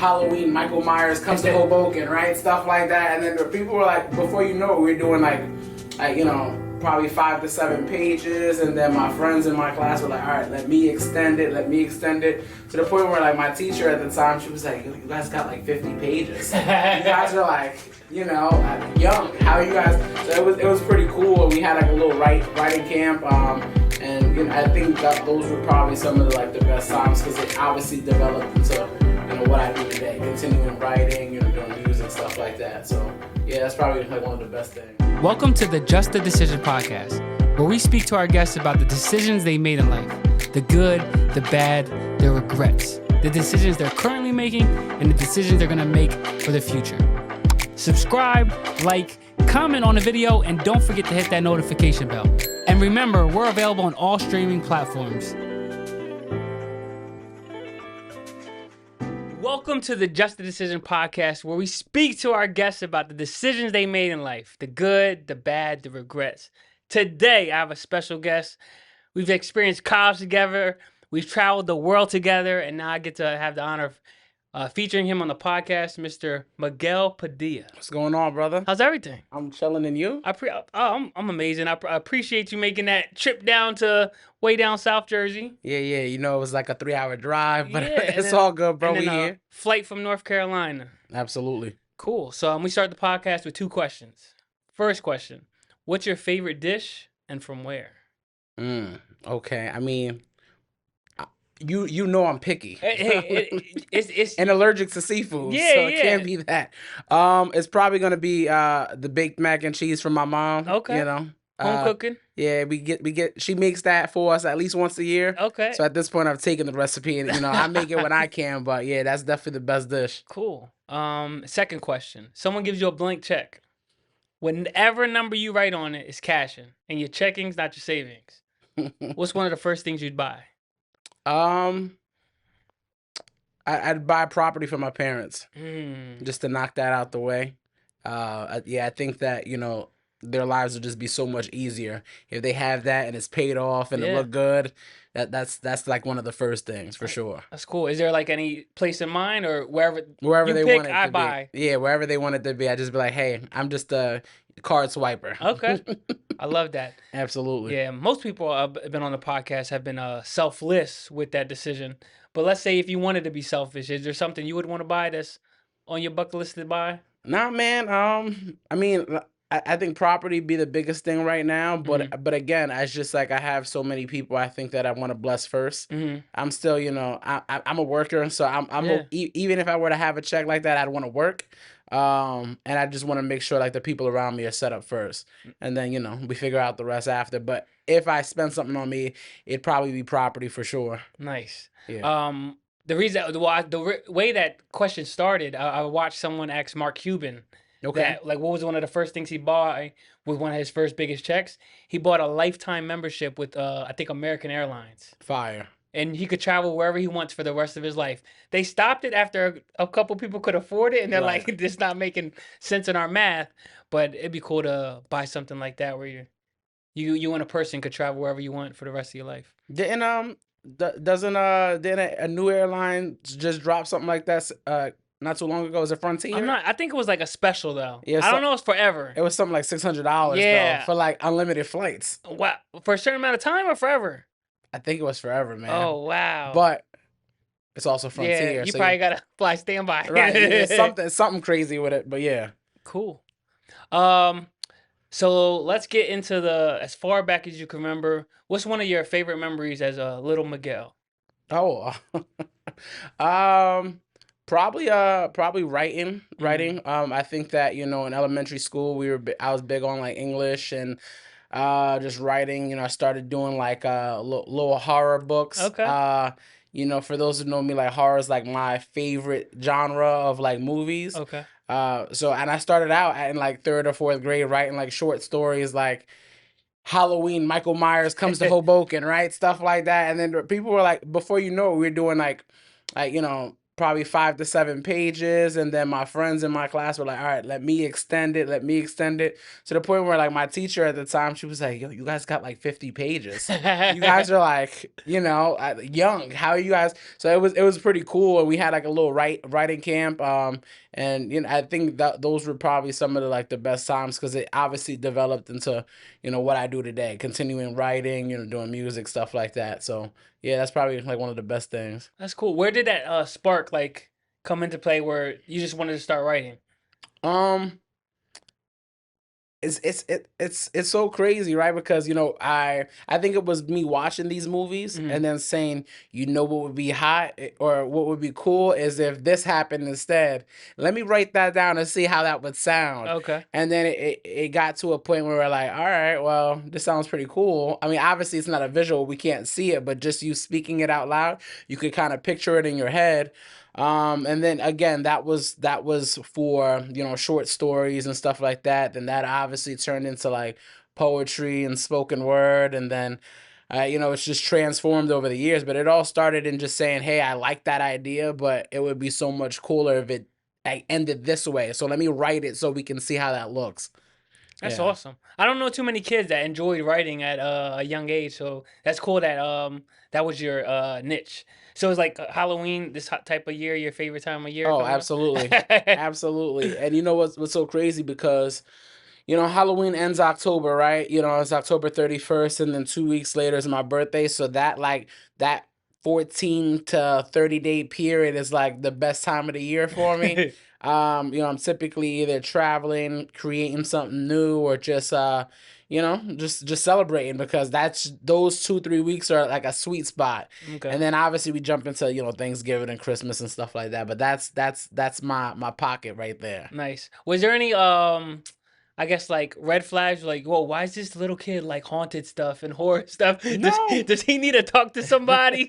Halloween, Michael Myers comes to Hoboken, right? Stuff like that. And then the people were like, before you know it, we're doing like probably 5 to 7 pages. And then my friends in my class were like, all right, let me extend it. To the point where like my teacher at the time, she was like, you guys got like 50 pages. You guys are like, young. How are you guys? So it was pretty cool. We had like a little writing camp. And I think that those were probably some of the best times because it obviously developed into what I do today, continuing writing, doing music, stuff like that. So yeah, that's probably one of the best things. Welcome to the Just a Decision podcast, where we speak to our guests about the decisions they made in life, the good, the bad, the regrets, the decisions they're currently making, and the decisions they're gonna make for the future. Subscribe, like, comment on the video, and don't forget to hit that notification bell. And remember, we're available on all streaming platforms. Welcome to the Just a Decision podcast, where we speak to our guests about the decisions they made in life, the good, the bad, the regrets. Today, I have a special guest. We've experienced college together, we've traveled the world together, and now I get to have the honor of featuring him on the podcast, Mr. Miguel Padilla. What's going on, brother? How's everything? I'm chilling, and you? I'm amazing. I appreciate you making that trip down to way down South Jersey. Yeah. It was like a 3-hour drive, but Yeah, it's all good, bro. And then We here. Flight from North Carolina. Absolutely. Cool. So we start the podcast with 2 questions. First question: what's your favorite dish and from where? Okay. I mean, you know I'm picky. It's and allergic to seafood. Yeah, so it can't be that. It's probably gonna be the baked mac and cheese from my mom. Okay. Home cooking. Yeah, we get. She makes that for us at least once a year. Okay. So at this point, I've taken the recipe, and I make it when I can. But yeah, that's definitely the best dish. Cool. Second question: someone gives you a blank check. Whatever number you write on it is cashing, and your checking's not your savings. What's one of the first things you'd buy? I'd buy property for my parents just to knock that out the way. I think that their lives would just be so much easier if they have that and it's paid off and it look good. That's like one of the first things for sure. That's cool. Is there like any place in mind or wherever you they pick, want it I to buy? be? Yeah, wherever they want it to be. I just be like, hey, I'm just a card swiper. Okay, I love that. Absolutely. Yeah, most people have been on the podcast have been selfless with that decision. But let's say if you wanted to be selfish, is there something you would want to buy that's on your bucket list to buy? Nah, man. I mean, I think property be the biggest thing right now, but again, it's just like I have so many people I think that I want to bless first. I'm still, I'm a worker, so even if I were to have a check like that, I'd want to work. And I just want to make sure like the people around me are set up first, and then we figure out the rest after. But if I spend something on me, it'd probably be property for sure. Nice. Yeah. The way that question started, I watched someone ask Mark Cuban. Okay. That, like, what was one of the first things he bought with one of his first biggest checks? He bought a lifetime membership with, I think, American Airlines. Fire. And he could travel wherever he wants for the rest of his life. They stopped it after a couple people could afford it, and they're like, "This not making sense in our math." But it'd be cool to buy something like that where you and a person could travel wherever you want for the rest of your life. Didn't a new airline just drop something like that? Not too long ago. Was it Frontier? I think it was like a special though. Yeah, I don't know. It's forever. It was something like $600. Though, for like unlimited flights. Wow, for a certain amount of time or forever? I think it was forever, man. Oh wow! But it's also Frontier. Yeah, you probably gotta fly standby. Right, yeah, something crazy with it, but yeah. Cool. So let's get into as far back as you can remember. What's one of your favorite memories as a little Miguel? Oh, probably writing. I think that in elementary school I was big on like English and just writing. I started doing like little horror books. Okay. For those who know me, like horror is like my favorite genre of like movies. Okay. And I started out in like 3rd or 4th grade writing like short stories like Halloween, Michael Myers comes to Hoboken, right? Stuff like that. And then people were like, before you know it, we were doing like probably 5 to 7 pages, and then my friends in my class were like, all right, let me extend it, to the point where like my teacher at the time, she was like, yo, you guys got like 50 pages, you guys are like, young, how are you guys? So it was pretty cool, and we had like a little writing camp, and I think that those were probably some of the like the best times, because it obviously developed into what I do today, continuing writing, doing music, stuff like that. So yeah, that's probably like one of the best things. That's cool. Where did that spark like come into play where you just wanted to start writing? Um, it's so crazy, right? Because I think it was me watching these movies Mhm. and then saying, what would be hot, or what would be cool is if this happened instead. Let me write that down and see how that would sound. Okay. And then it got to a point where we're like, all right, well, this sounds pretty cool. I mean, obviously it's not a visual, we can't see it, but just you speaking it out loud, you could kind of picture it in your head. And then again, that was for short stories and stuff like that. Then that obviously turned into like poetry and spoken word, and then it's just transformed over the years. But it all started in just saying, hey, I like that idea, but it would be so much cooler if it ended this way. So let me write it so we can see how that looks. That's Yeah. awesome. I don't know too many kids that enjoyed writing at a young age, so that's cool that that was your niche. So it's like Halloween, this hot type of year, your favorite time of year Oh, coming up. absolutely. Absolutely. And you know what's so crazy, because Halloween ends October, right? It's October 31st, and then 2 weeks later is my birthday. So that 14 to 30-day period is like the best time of the year for me. I'm typically either traveling, creating something new, or just celebrating, because those 2, 3 weeks are like a sweet spot. Okay. And then obviously we jump into, Thanksgiving and Christmas and stuff like that. But that's my pocket right there. Nice. Was there any I guess like red flags like, whoa, why is this little kid like haunted stuff and horror stuff? Does No. does he need to talk to somebody?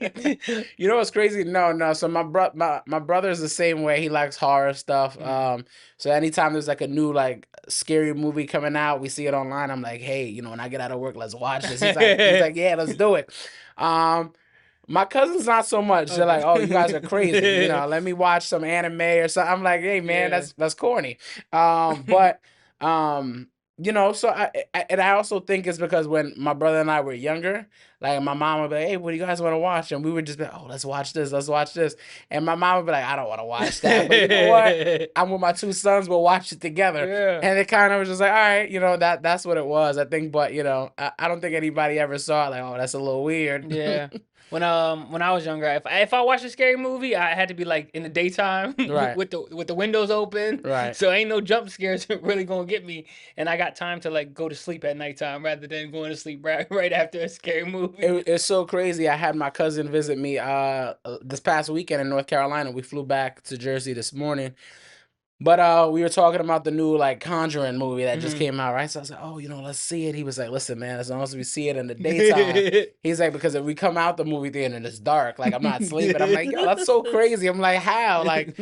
You know what's crazy? No, no. So my brother's the same way. He likes horror stuff. Mm. So anytime there's like a new like scary movie coming out, we see it online, I'm like, hey, when I get out of work, let's watch this. He's like, yeah, let's do it. Um, my cousins not so much. They're like, oh, you guys are crazy. Let me watch some anime or something. I'm like, hey man, Yeah. that's corny. But um, so I also think it's because when my brother and I were younger, like my mom would be like, hey, what do you guys want to watch? And we would just be like, oh, let's watch this, let's watch this. And my mom would be like, I don't want to watch that. But you know what? I'm with my two sons, we'll watch it together. Yeah. And it kind of was just like, all right, that's what it was, I think. But I don't think anybody ever saw it like, oh, that's a little weird. Yeah. When I was younger, if I watched a scary movie, I had to be like in the daytime Right. with the windows open, Right. so ain't no jump scares really gonna get me, and I got time to like go to sleep at nighttime rather than going to sleep right after a scary movie. It's so crazy. I had my cousin visit me this past weekend in North Carolina. We flew back to Jersey this morning. But we were talking about the new like Conjuring movie that just Mhm. came out, right? So I was like, oh, let's see it. He was like, listen, man, as long as we see it in the daytime. He's like, because if we come out the movie theater and it's dark, like I'm not sleeping. I'm like, yo, that's so crazy. I'm like, how? Like,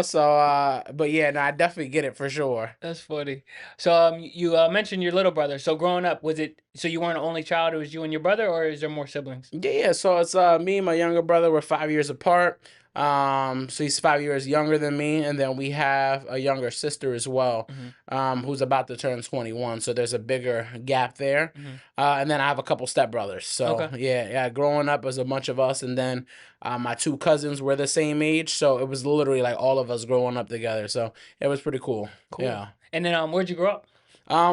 so but yeah, no, I definitely get it for sure. That's funny. So you mentioned your little brother. So growing up, was it so you weren't the only child? It was you and your brother, or is there more siblings? Yeah, yeah. So it's me and my younger brother. We're 5 years apart. So he's 5 years younger than me, and then we have a younger sister as well, Mhm. who's about to turn 21. So there's a bigger gap there. Mhm. And then I have a couple stepbrothers. So Okay. yeah, yeah. Growing up as a bunch of us, and then my two cousins were the same age, so it was literally like all of us growing up together. So it was pretty cool. Cool. Yeah. And then where'd you grow up?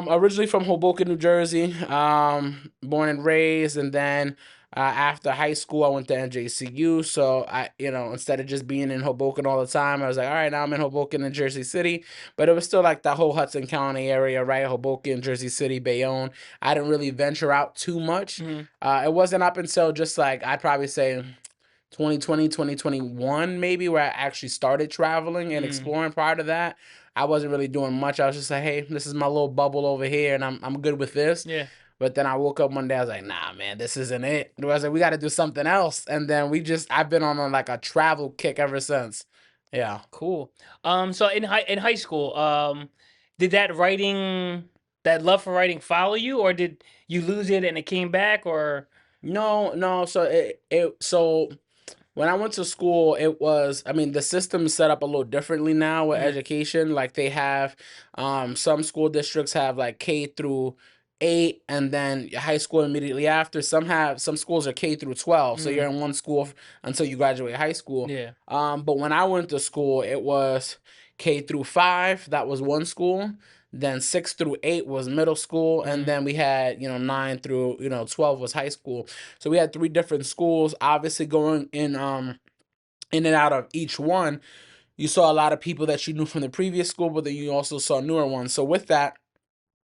Originally from Hoboken, New Jersey. Born and raised, and then after high school, I went to NJCU. So instead of just being in Hoboken all the time, I was like, all right, now I'm in Hoboken and Jersey City. But it was still like the whole Hudson County area, right? Hoboken, Jersey City, Bayonne. I didn't really venture out too much. Mhm. It wasn't up until just like I'd probably say 2020, 2021, maybe, where I actually started traveling and Mm. exploring. Prior to that, I wasn't really doing much. I was just like, hey, this is my little bubble over here, and I'm good with this. Yeah. But then I woke up one day, I was like, nah, man, this isn't it. I was like, we got to do something else. And then I've been on like a travel kick ever since. Yeah. Cool. So in high school, did that love for writing follow you, or did you lose it and it came back, or? No, no. So When I went to school, it was, I mean, the system's set up a little differently now with Mm, education. Like they have, some school districts have like K through 8 and then high school immediately after. Some schools are K through 12. So mm, you're in one school until you graduate high school. yeah. But when I went to school, it was K through 5. That was one school. Then 6 through 8 was middle school. And Mm, then we had, 9 through, 12 was high school. So we had three different schools. Obviously, going in and out of each one, you saw a lot of people that you knew from the previous school, but then you also saw newer ones. So with that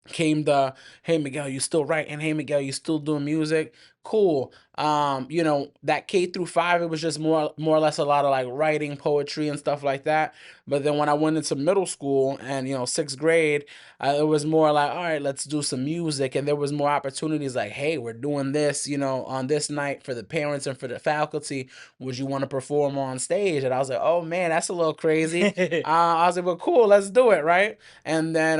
came the, hey Miguel, you still writing? Hey Miguel, you still doing music? Cool. That K through 5, it was just more or less a lot of like writing, poetry, and stuff like that. But then when I went into middle school and sixth grade, it was more like, all right, let's do some music, and there was more opportunities. Like, hey, we're doing this, on this night for the parents and for the faculty. Would you want to perform on stage? And I was like, oh man, that's a little crazy. I was like, well, cool, let's do it, right? And then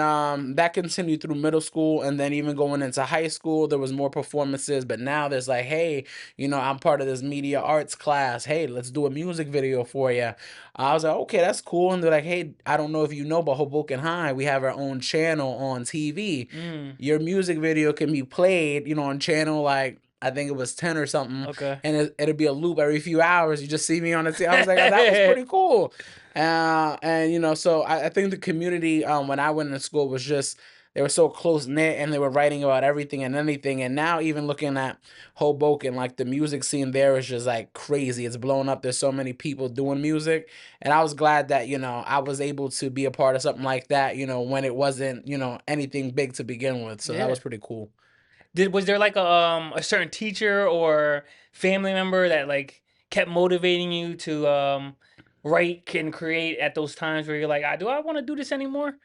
that continued through middle school, and then even going into high school, there was more performances. But now there's like, hey, I'm part of this media arts class. Hey, let's do a music video for you. I was like, okay, that's cool. And they're like, hey, I don't know if you know, but Hoboken High, we have our own channel on TV. mm, Your music video can be played, on channel like, I think it was 10 or something, okay. and it'll be a loop every few hours. You just see me on the TV. I was like, oh, that was pretty cool. And so I think the community, when I went to school, was just, they were so close knit, and they were writing about everything and anything. And now even looking at Hoboken, like the music scene there is just like crazy. It's blown up. There's so many people doing music, and I was glad that I was able to be a part of something like that. When it wasn't anything big to begin with. So that Yeah. was pretty cool. Was there like a certain teacher or family member that like kept motivating you to write and create at those times where you're like, do I want to do this anymore?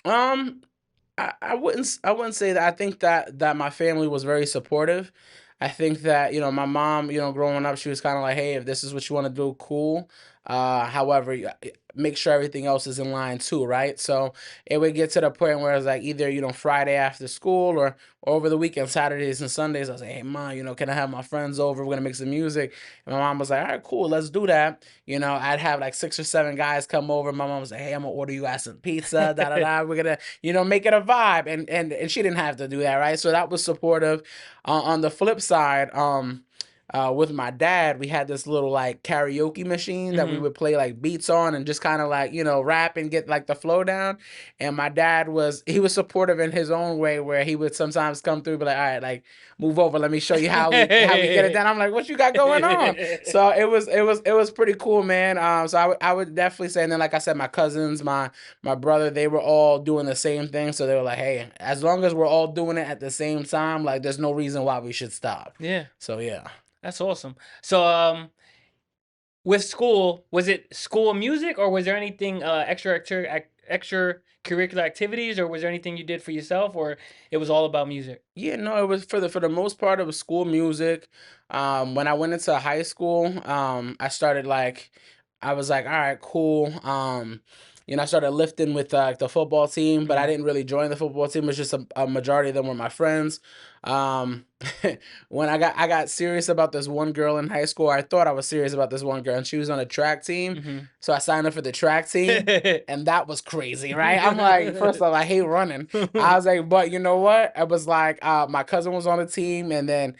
Um, I wouldn't say that. I think that my family was very supportive. I think that my mom, growing up, she was kind of like, hey, if this is what you want to do, cool. However, make sure everything else is in line too, right? So it would get to the point where it's like either Friday after school, or over the weekend, Saturdays and Sundays. I was like, hey mom, can I have my friends over? We're gonna make some music. And my mom was like, all right, cool, let's do that. I'd have like 6 or 7 guys come over. My mom was like, hey, I'm gonna order you guys some pizza, da da da. We're gonna make it a vibe. And she didn't have to do that, right? So that was supportive. On the flip side, with my dad, we had this little like karaoke machine that we Hmm. would play like beats on and just kind of like, rap and get like the flow down. And my dad he was supportive in his own way, where he would sometimes come through, be like, all right, like move over, let me show you how we get it done. I'm like, what you got going on? So it was pretty cool, man. So I would definitely say, and then like I said, my cousins, my brother, they were all doing the same thing. So they were like, hey, as long as we're all doing it at the same time, like there's no reason why we should stop. Yeah, So yeah. that's awesome. So with school, was it school music or was there anything extracurricular activities, or was there anything you did for yourself, or it was all about music? Yeah, no, it was for the most part it was school music. When I went into high school, I started like, I was like, all right, cool. I started lifting with the football team, but I Mm. didn't really join the football team. It was just a majority of them were my friends. Um, when I got serious about this one girl in high school, I thought I was serious about this one girl, and she was on a track team. Mhm. So I signed up for the track team, and that was crazy, right? I'm like, first off, I hate running. I was like, but you know what? I was like, my cousin was on the team, and then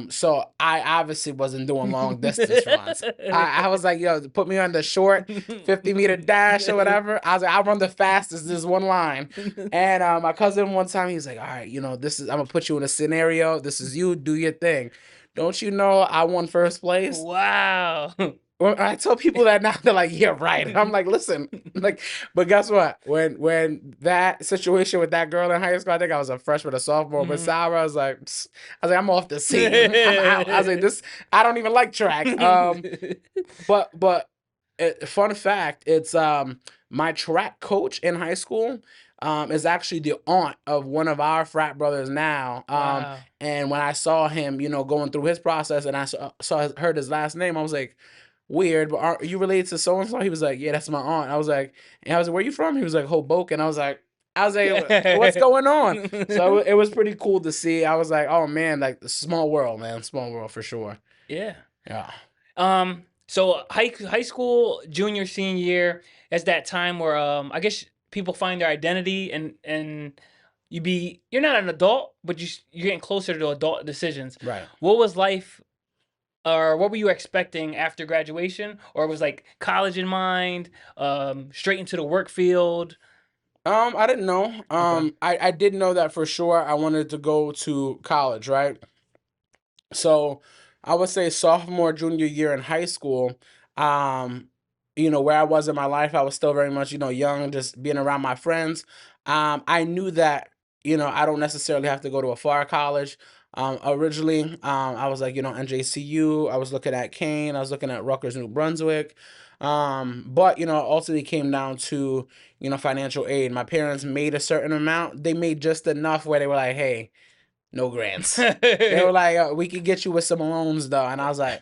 so I obviously wasn't doing long distance runs. I was like, yo, put me on the short 50-meter dash or whatever. I was like, I'll run the fastest, this one line. And my cousin one time, he was like, all right, I'm gonna put you in a scenario. This is you, do your thing. Don't you know I won first place? Wow. When I tell people that now, they're like, "Yeah, right." I'm like, "Listen, like," but guess what? When that situation with that girl in high school, I think I was a freshman or sophomore. But Mhm. Sarah, I was like, "Psst." I was like, "I'm off the scene. I'm out." I was like, "This, I don't even like track." But fun fact, it's my track coach in high school. Is actually the aunt of one of our frat brothers now. Wow. And when I saw him, going through his process, and I heard his last name, I was like, weird, but are you related to so and so? He was like, yeah, that's my aunt. I was like, where you from? He was like, Hoboken. I was like, what's going on? So it was pretty cool to see. I was like, oh man, like the small world, man, small world for sure. Yeah. Yeah. Um, So high school, junior, senior year is that time where I guess people find their identity and you're not an adult, but you're getting closer to adult decisions. Right. What was life, or what were you expecting after graduation, or was like college in mind, straight into the work field? I didn't know. Okay. I did know that for sure. I wanted to go to college, right? So I would say sophomore, junior year in high school, um, where I was in my life, I was still very much, young, just being around my friends. I knew that, I don't necessarily have to go to a far college. Originally, I was like, NJCU, I was looking at Kane, I was looking at Rutgers, New Brunswick. But, ultimately came down to, financial aid. My parents made a certain amount. They made just enough where they were like, hey, no grants. They were like, we could get you with some loans though. And I was like,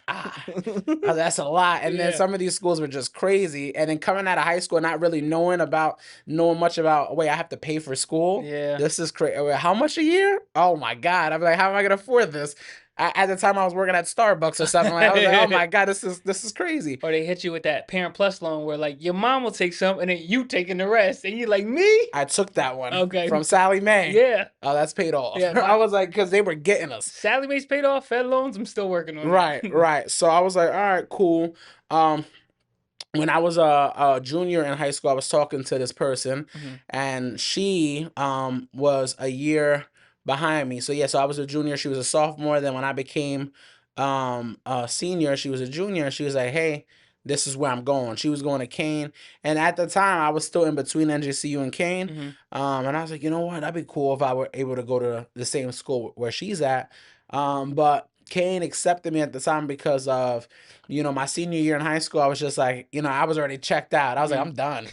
that's a lot. And then Yeah. some of these schools were just crazy. And then coming out of high school, not really knowing much about, wait, I have to pay for school. Yeah. This is crazy. How much a year? Oh my God. I'm like, how am I gonna afford this? At the time I was working at Starbucks or something. I was like, oh my God, this is crazy. Or they hit you with that Parent Plus loan where like your mom will take some and then you taking the rest, and you're like, me? I took that one Okay. from Sally Mae. Yeah. Oh, that's paid off. Yeah, I was like, because they were getting us. Sally Mae's paid off. Fed loans, I'm still working on Right, it. right. So I was like, all right, cool. When I was a junior in high school, I was talking to this person, Mhm. and she was a year behind me. So yeah, so I was a junior, she was a sophomore. Then when I became a senior, she was a junior. She was like, "Hey, this is where I'm going." She was going to Kane, and at the time, I was still in between NJCU and Kane. Mhm. And I was like, you know what? That'd be cool if I were able to go to the same school where she's at. But Kane accepted me at the time because of, my senior year in high school. I was just like, I was already checked out. I was like, I'm done.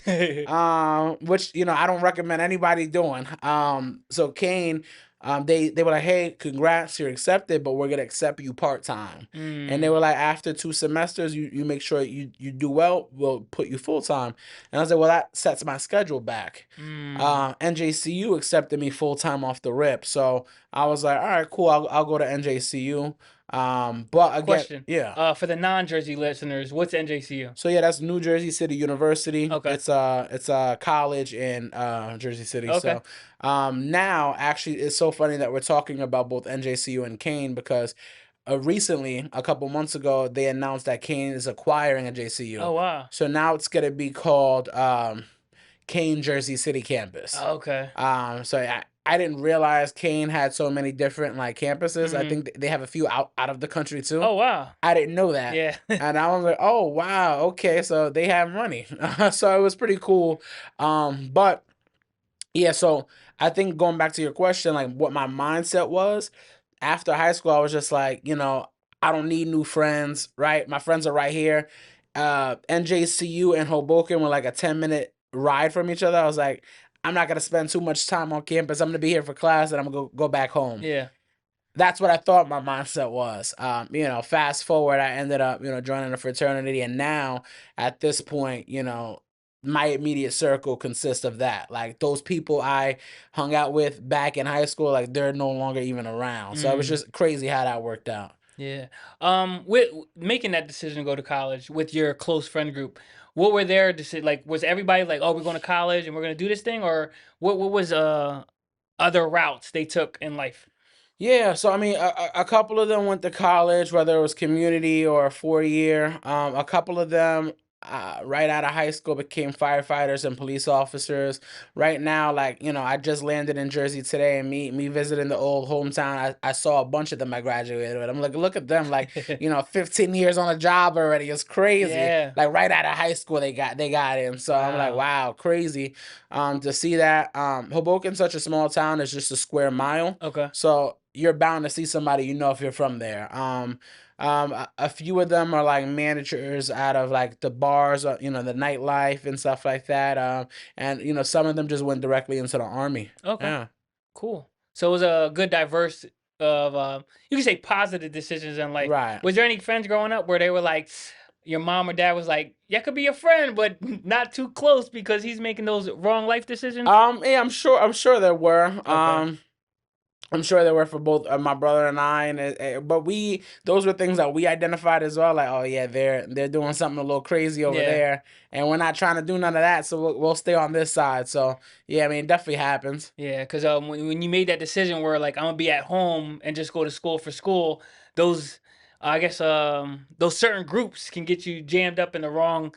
Which, I don't recommend anybody doing. So Kane, they were like, hey, congrats, you're accepted, but we're gonna accept you part-time. And they were like, after 2 semesters, you make sure you do well, we'll put you full-time. And I was like, well, that sets my schedule back. NJCU accepted me full-time off the rip. So I was like, all right, cool, I'll go to NJCU. But again, Question. yeah. For the non-Jersey listeners, what's NJCU? So yeah, that's New Jersey City University. Okay. It's a college in Jersey City. Okay. So now actually it's so funny that we're talking about both NJCU and Kane because recently, a couple months ago, they announced that Kane is acquiring a JCU. Oh wow. So now it's gonna be called Kane Jersey City Campus. Okay. So I didn't realize Kane had so many different like campuses. I think they have a few out of the country too. Oh wow. I didn't know that. Yeah. And I was like, oh wow, okay, so they have money. So it was pretty cool. But yeah, so I think going back to your question, like what my mindset was after high school, I was just like, I don't need new friends, right? My friends are right here. NJCU and Hoboken were like a 10-minute ride from each other. I was like, I'm not gonna spend too much time on campus. I'm gonna be here for class and I'm gonna go back home. Yeah. That's what I thought my mindset was. Fast forward, I ended up, joining a fraternity, and now at this point, my immediate circle consists of that. Like those people I hung out with back in high school, like they're no longer even around. So it was just crazy how that worked out. Yeah. With making that decision to go to college with your close friend group, what were their decision? Like, was everybody like, "Oh, we're going to college and we're going to do this thing," or what was other routes they took in life? Yeah, so I mean, a couple of them went to college, whether it was community or a 4-year. A couple of them, right out of high school, became firefighters and police officers. Right now, like I just landed in Jersey today, and me visiting the old hometown, I saw a bunch of them I graduated with. I'm like, look at them, like 15 years on a job already. It's crazy. Yeah. Like right out of high school, they got in. So I'm like, wow, crazy. To see that. Hoboken's such a small town; it's just a square mile. Okay. So you're bound to see somebody if you're from there. A few of them are like managers out of like the bars, the nightlife and stuff like that. And some of them just went directly into the army. Okay. Yeah. Cool. So it was a good diverse of you can say positive decisions in life. Right. Was there any friends growing up where they were like, your mom or dad was like, "Yeah, could be your friend, but not too close because he's making those wrong life decisions"? Yeah, I'm sure there were. Okay. I'm sure they were for both my brother and I, but those were things that we identified as well. Like, oh yeah, they're doing something a little crazy over Yeah. there, and we're not trying to do none of that. So we'll stay on this side. So yeah, I mean, it definitely happens. Yeah, because when you made that decision where like I'm gonna be at home and just go to school for school, those I guess those certain groups can get you jammed up in the wrong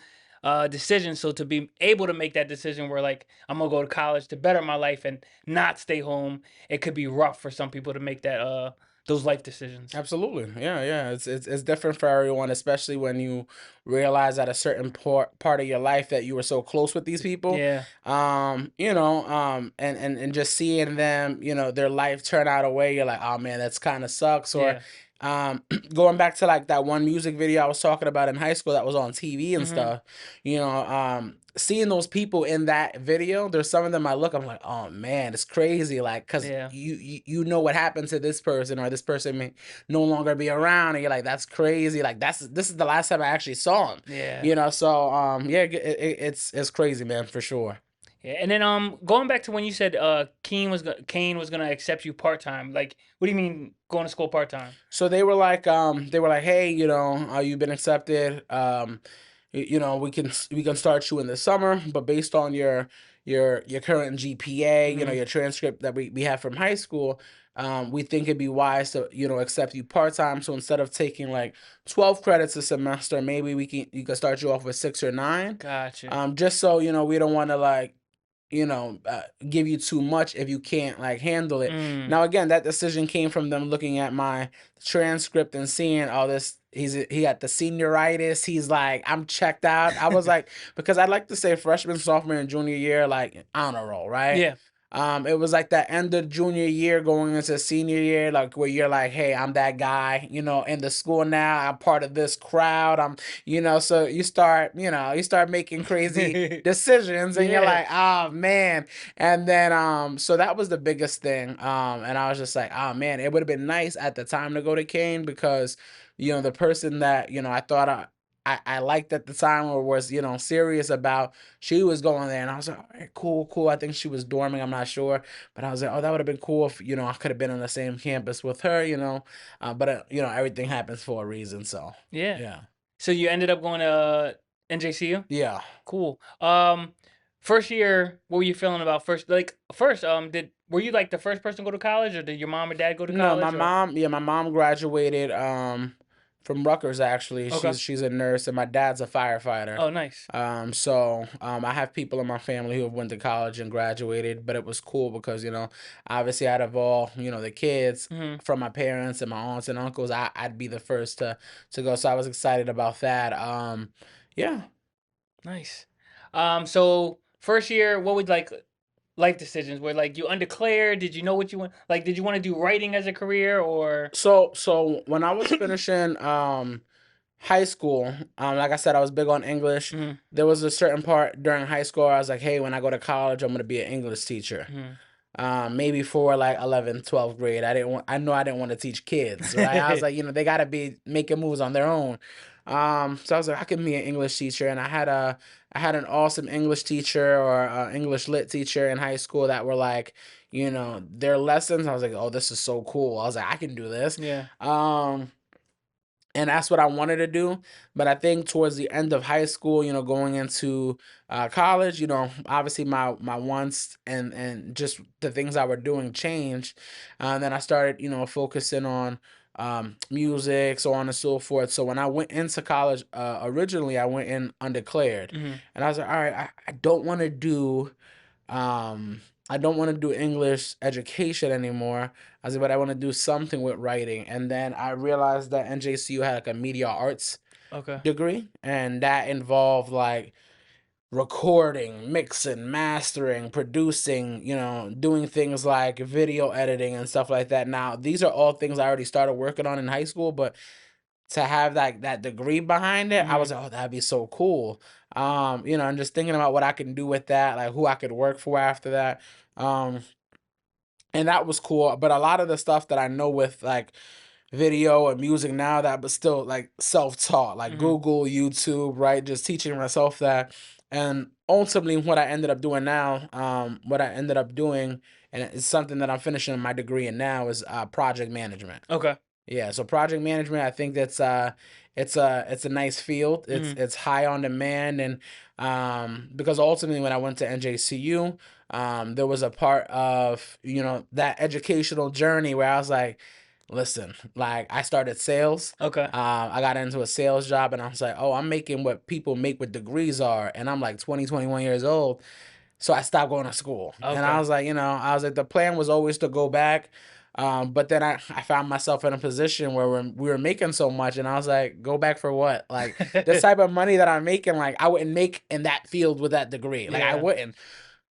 decision. So to be able to make that decision where like I'm gonna go to college to better my life and not stay home, it could be rough for some people to make that those life decisions. Absolutely. Yeah, yeah. It's different for everyone, especially when you realize at a certain part of your life that you were so close with these people. Yeah, And just seeing them, their life turn out a way, you're like, oh man, that's kind of sucks. Or yeah. um going back to like that one music video I was talking about in high school that was on TV and Hmm. stuff, seeing those people in that video, there's some of them I'm like, oh man, it's crazy. Like, cause Yeah, you know what happened to this person, or this person may no longer be around, and you're like, that's crazy. Like, this is the last time I actually saw him. yeah. So yeah, it's crazy, man, for sure. Yeah, and then going back to when you said Kane was gonna accept you part time. Like, what do you mean going to school part time? So they were like, hey, you've been accepted. We can start you in the summer, but based on your current GPA, Hmm. your transcript that we have from high school, we think it'd be wise to accept you part time. So instead of taking like 12 credits a semester, maybe you can start you off with 6 or 9. Gotcha. Just so we don't want to like give you too much if you can't like handle it. Mm. Now, again, that decision came from them looking at my transcript and seeing all this. He got the senioritis. He's like, I'm checked out. I was like, because I'd like to say freshman, sophomore, and junior year, like honor roll, right? Yeah. It was like that end of junior year going into senior year, like where you're like, hey, I'm that guy, in the school now. I'm part of this crowd. So you start making crazy decisions, and you're Yeah. like, oh man. And then so that was the biggest thing. And I was just like, oh man, it would have been nice at the time to go to Kane, because the person that I thought I liked at the time, or was serious about, she was going there, and I was like, all right, cool, cool. I think she was dorming, I'm not sure, but I was like, oh, that would have been cool if I could have been on the same campus with her, but everything happens for a reason, so Yeah. yeah. So you ended up going to NJCU? Yeah. Cool. First year, what were you feeling about first? Like first, did were you like the first person to go to college, or did your mom or dad go to No, college, or? my mom graduated from Rutgers, actually. Okay. She's a nurse, and my dad's a firefighter. Oh, nice. I have people in my family who have went to college and graduated, but it was cool because, obviously out of all, the kids Hmm. from my parents and my aunts and uncles, I'd be the first to go. So I was excited about that. Yeah. Nice. So first year, what would like life decisions were like you undeclared? Did you know what you want? Like, did you want to do writing as a career or? So when I was finishing high school, like I said, I was big on English. Hmm. There was a certain part during high school where I was like, hey, when I go to college, I'm gonna be an English teacher. Hmm. Maybe for like 11th, 12th grade. I know I didn't want to teach kids, right? I was like, they gotta be making moves on their own. So I was like, I can be an English teacher, and I had an awesome English teacher, or English lit teacher in high school, that were like, their lessons. I was like, oh, this is so cool. I was like, I can do this. Yeah. And that's what I wanted to do. But I think towards the end of high school, going into college, obviously my wants and just the things I were doing changed. And then I started, focusing on music, so on and so forth. So when I went into college, originally I went in undeclared, Hmm. and I was like, all right, I don't want to do um, I don't want to do English education anymore. I said, but I want to do something with writing. And then I realized that NJCU had like a media arts Okay. degree, and that involved like recording, mixing, mastering, producing, doing things like video editing and stuff like that. Now, these are all things I already started working on in high school, but to have that degree behind it, I Hmm. was like, oh, that'd be so cool. And just thinking about what I can do with that, like who I could work for after that. Um, and that was cool. But a lot of the stuff that I know with like video and music now, that was still like self-taught, like Hmm. Google, YouTube, right? Just teaching myself that. And ultimately, what I ended up doing now, and it's something that I'm finishing my degree in now, is project management. Okay. Yeah, so project management, I think that's it's a nice field. Mm-hmm. It's high on demand, and because ultimately when I went to NJCU, there was a part of that educational journey where I was like, listen, like I started sales. Okay. I got into a sales job, and I was like, oh, I'm making what people make with degrees are, and I'm like 20, 21 years old. So I stopped going to school. And I Okay. was like, the plan was always to go back. But then I found myself in a position where we were making so much, and I was like, go back for what? Like, this type of money that I'm making, like, I wouldn't make in that field with that degree. Like, I Yeah. wouldn't.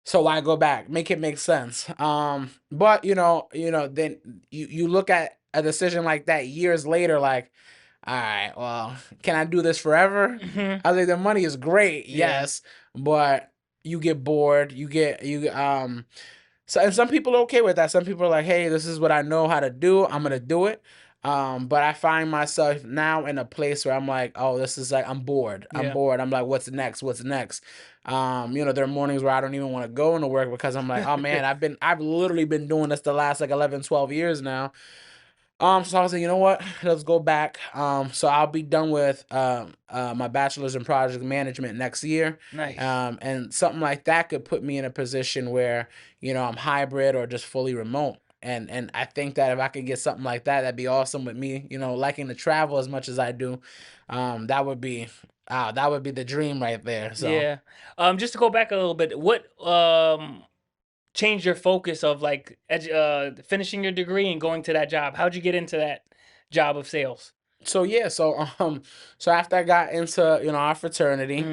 So why go back? Make it make sense. But then you look at a decision like that years later, like, all right, well, can I do this forever? Mm-hmm. I think the money is great, Yeah. yes, but you get bored. So and some people are okay with that. Some people are like, hey, this is what I know how to do. I'm gonna do it. But I find myself now in a place where I'm like, oh, this is like I'm bored. I'm Yeah. bored. I'm like, what's next? What's next? There are mornings where I don't even want to go into work because I'm like, oh man, I've literally been doing this the last like 11, 12 years now. So I was like, you know what? Let's go back. So I'll be done with my bachelor's in project management next year. Nice. And something like that could put me in a position where, I'm hybrid or just fully remote. And I think that if I could get something like that, that'd be awesome with me, liking to travel as much as I do. That would be the dream right there. So. Yeah. Just to go back a little bit, what changed your focus of like finishing your degree and going to that job? How'd you get into that job of sales? So yeah, so after I got into our fraternity,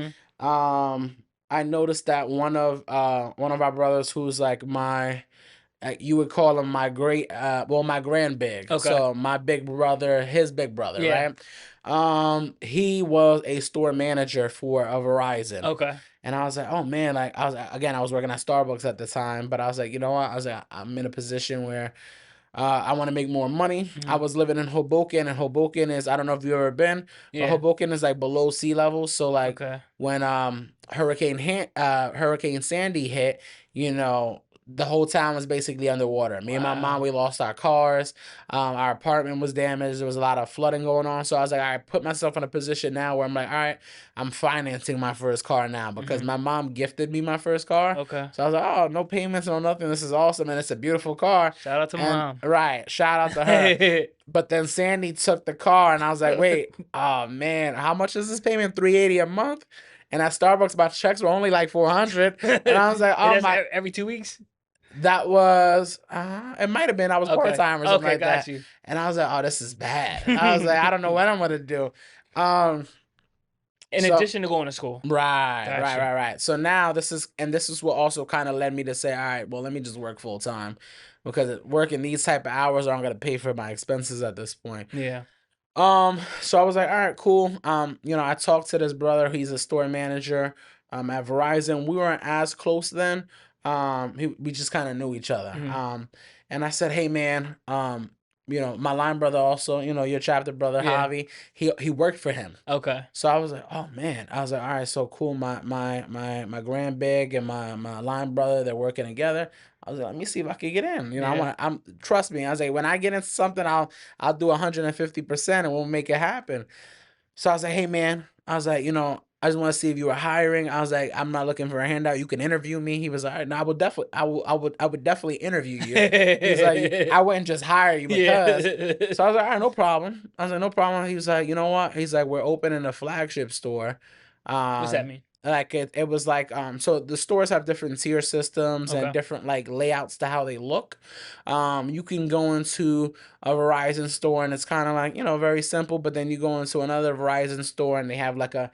Mm-hmm. I noticed that one of our brothers, who's like you would call him my great my grand big, Okay. so my big brother, his big brother, Yeah. right? He was a store manager for a Verizon. Okay. And I was like, oh man, like I was working at Starbucks at the time, but I was like, you know what? I was like, I'm in a position where I want to make more money. I Mm-hmm. was living in Hoboken, and Hoboken is, I don't know if you've ever been, but Yeah. Hoboken is like below sea level. So like Okay. when Hurricane Sandy hit, the whole town was basically underwater. Me and my mom, Wow. we lost our cars. Our apartment was damaged. There was a lot of flooding going on. So I was like, I put myself in a position now where I'm like, all right, I'm financing my first car now because Mm-hmm. my mom gifted me my first car. Okay. So I was like, oh, no payments, no nothing. This is awesome, and it's a beautiful car. Shout out to And mom. right, shout out to her. But then Sandy took the car, and I was like, wait, oh man, how much is this payment? $380 a month. And at Starbucks, my checks were only like 400. And I was like, And oh that's my, every 2 weeks? that was it might have been I was part Okay. time or something Okay, like got that. you. And I was like, oh, this is bad. I was like, I don't know what I'm gonna do. Um, In so addition to going to school. right, Got right, you. right, right. So now this is what also kind of led me to say, all right, well, let me just work full time because working these type of hours aren't gonna pay for my expenses at this point. Yeah. So I was like, all right, cool. I talked to this brother. He's a store manager at Verizon. We weren't as close then. We just kind of knew each other. Mm-hmm. And I said, hey man, my line brother also, your chapter brother Yeah. Javi, he worked for him. Okay. So I was like, oh man. I was like, all right, so cool. My grand big and my line brother, they're working together. I was like, let me see if I can get in. Yeah. Trust me. I was like, when I get into something, I'll do 150% and we'll make it happen. So I was like, hey man, I was like, I just want to see if you were hiring. I was like, I'm not looking for a handout. You can interview me. He was like, all right, no, I would definitely interview you. He's like, I wouldn't just hire you because. Yeah. So I was like, all right, no problem. I was like, no problem. He was like, you know what? He's like, we're opening a flagship store. What's that mean? Like it was like so the stores have different tier systems and Okay. different like layouts to how they look. You can go into a Verizon store and it's kind of like, very simple, but then you go into another Verizon store and they have like a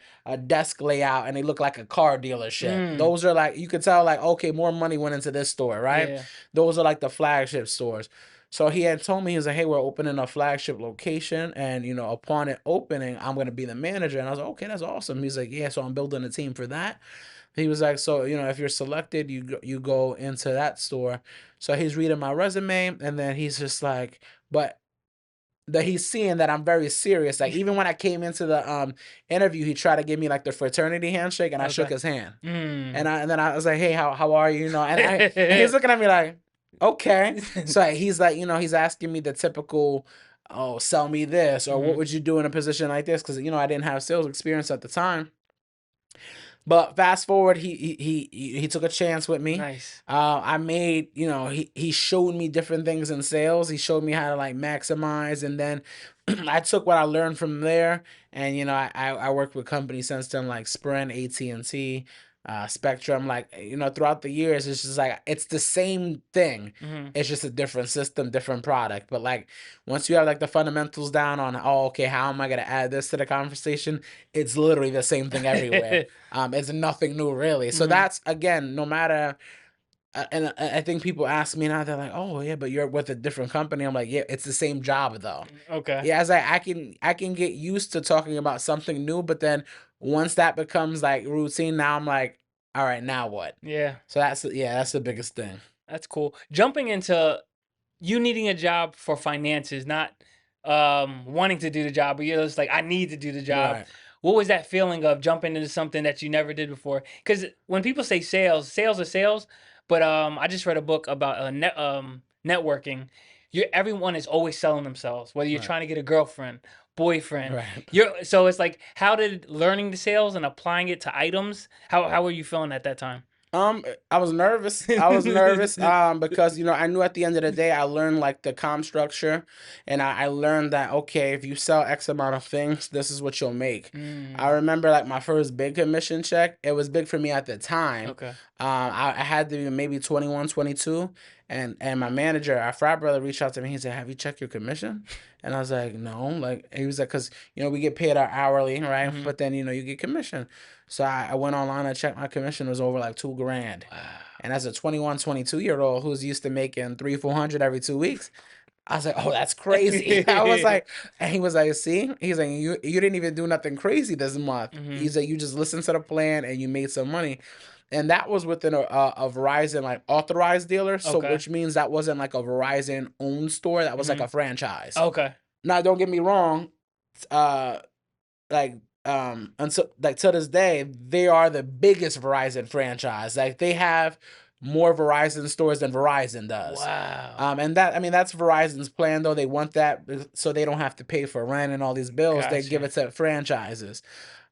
desk layout and they look like a car dealership. Mm. Those are like, you could tell like, okay, more money went into this store, right? Yeah. Those are like the flagship stores. So he had told me, he was like, hey, we're opening a flagship location. And, upon it opening, I'm going to be the manager. And I was like, okay, that's awesome. He's like, yeah, so I'm building a team for that. He was like, so, if you're selected, you go into that store. So he's reading my resume. And then he's just like, but that he's seeing that I'm very serious. Like even when I came into the interview, he tried to give me like the fraternity handshake, and I shook Okay. his hand. Mm. And then I was like, hey, how are you? You know, and he's looking at me like, okay. So he's like, you know, he's asking me the typical, oh, sell me this, or what would you do in a position like this? Because, you know, I didn't have sales experience at the time. But fast forward, he took a chance with me. Nice. I made, you know, he showed me different things in sales. He showed me how to like maximize, and then I took what I learned from there, and you know, I worked with companies since then like Sprint, AT&T, Spectrum. Like, you know, throughout the years, it's just like it's the same thing. It's just a different system, different product. But like once you have like the fundamentals down on, oh, okay, how am I gonna add this to the conversation? It's literally the same thing everywhere. It's nothing new really. So that's again, no matter. And I think people ask me now, they're like, "Oh yeah, but you're with a different company." I'm like, "Yeah, it's the same job though." Okay. Yeah, as I can get used to talking about something new, but then once that becomes like routine, now I'm like, "All right, now what?" Yeah. So that's the biggest thing. That's cool. Jumping into you needing a job for finances, not wanting to do the job, but you're just like, I need to do the job. Right. What was that feeling of jumping into something that you never did before? Because when people say sales, sales are sales, but I just read a book about networking. Everyone is always selling themselves, whether you're Right. trying to get a girlfriend, boyfriend. Right. So it's like, how did learning the sales and applying it to items? How were you feeling at that time? I was nervous. I was nervous because, you know, I knew at the end of the day I learned like the comp structure, and I learned that okay, if you sell X amount of things, this is what you'll make. I remember like my first big commission check. It was big for me at the time. Okay. I had to be maybe 21, 22, and my manager, our frat brother, reached out to me. He said, "Have you checked your commission?" And I was like, "No." Like he was like, "Cause you know we get paid our hourly, right? But then you know you get commission." So I went online, I checked my commission was over like $2,000. Wow. And as a 21, 22-year-old who's used to making 300, 400 every 2 weeks, I was like, oh, that's crazy. I was like, and he was like, see, he's like, you didn't even do nothing crazy this month. He's like, you just listened to the plan and you made some money. And that was within a Verizon like authorized dealer. So Okay. which means that wasn't like a Verizon owned store. That was like a franchise. Okay. Now, don't get me wrong. Like until like to this day they are the biggest Verizon franchise. Like they have more Verizon stores than Verizon does. Wow. And that, I mean, that's Verizon's plan though. They want that so they don't have to pay for rent and all these bills. They give it to franchises.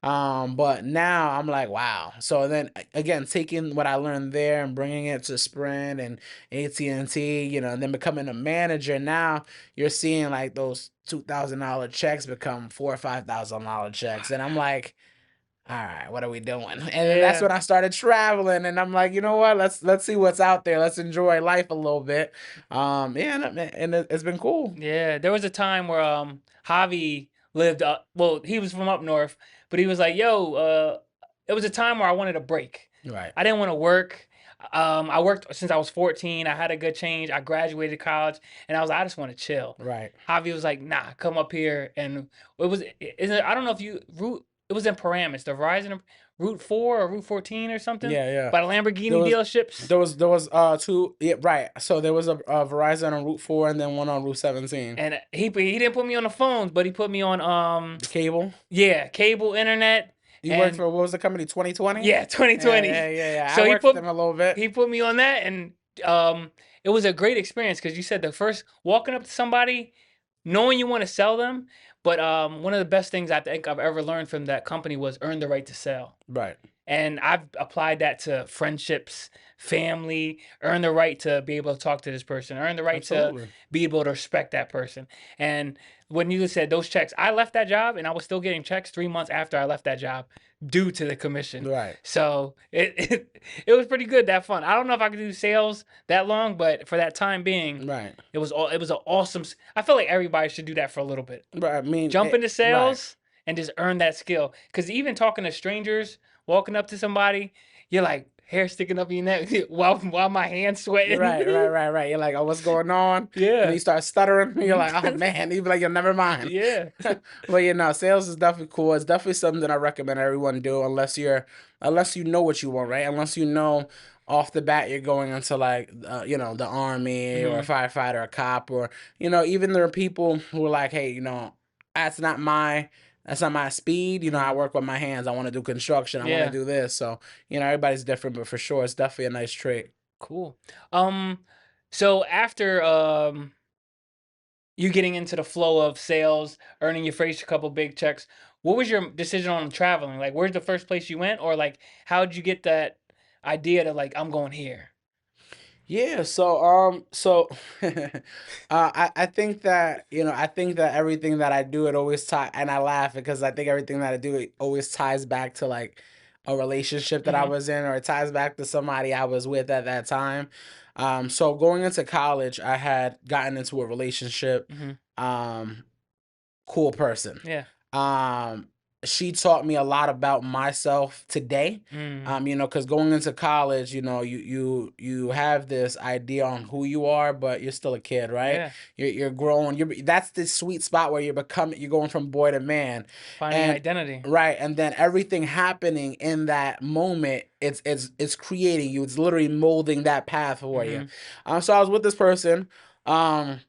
But now I'm like, wow. So then again, taking what I learned there and bringing it to Sprint and AT&T, you know, and then becoming a manager. Now you're seeing like those $2,000 checks become $4,000 or $5,000 checks, and I'm like, all right, what are we doing? And then that's when I started traveling, and I'm like, you know what? Let's see what's out there. Let's enjoy life a little bit. Yeah, and it's been cool. Yeah, there was a time where Javi lived well, he was from up north, but he was like, "Yo, it was a time where I wanted a break. Right. I didn't want to work. I worked since I was 14. I had a good change. I graduated college, and I was like, I just want to chill." Right. Javi was like, "Nah, come up here." And I don't know if you it was in Paramus, the Verizon Route 4 or Route 14 or something. Yeah, yeah. By the Lamborghini dealerships. There was two, yeah, right. So there was a Verizon on Route 4 and then one on Route 17. And he didn't put me on the phones, but he put me on The cable. Yeah, cable internet. You worked for what was the company? 2020. Yeah, 2020. Yeah. So I worked with them a little bit. He put me on that, and it was a great experience because you said the first walking up to somebody, knowing you want to sell them. But one of the best things I think I've ever learned from that company was earn the right to sell. Right. And I've applied that to friendships, family, earn the right to be able to talk to this person, earn the right to be able to respect that person. And when you said those checks, I left that job and I was still getting checks 3 months after I left that job due to the commission. Right. So it was pretty good, that fun. I don't know if I could do sales that long, but for that time being, right, it was an awesome. I feel like everybody should do that for a little bit. Right. I mean, jump into sales and just earn that skill. Because even talking to strangers, walking up to somebody, you're like, hair sticking up in your neck while my hands sweating. Right. You're like, oh, what's going on? Yeah. And then you start stuttering. You're like, oh man. You be like, you'll never mind. Yeah. But you know, sales is definitely cool. It's definitely something that I recommend everyone do, unless you know what you want, right? Unless you know off the bat you're going into like the army or a firefighter, a cop, or even there are people who are like, hey, that's not my speed. I work with my hands. I want to do construction. I want to do this. So everybody's different, but for sure, it's definitely a nice trait. Cool. So after you getting into the flow of sales, earning your first couple big checks, what was your decision on traveling? Like, where's the first place you went, or like, how'd you get that idea to like, I'm going here? Yeah, I think that everything that I do, it always tie, and I laugh because I think everything that I do, it always ties back to like a relationship that I was in, or it ties back to somebody I was with at that time. So going into college, I had gotten into a relationship. Cool person. Yeah. She taught me a lot about myself today. Because going into college, you have this idea on who you are, but you're still a kid, right? Yeah. You're growing. That's the sweet spot where you're going from boy to man, Finding identity. right? And then everything happening in that moment, it's creating you. It's literally molding that path for you. So I was with this person, and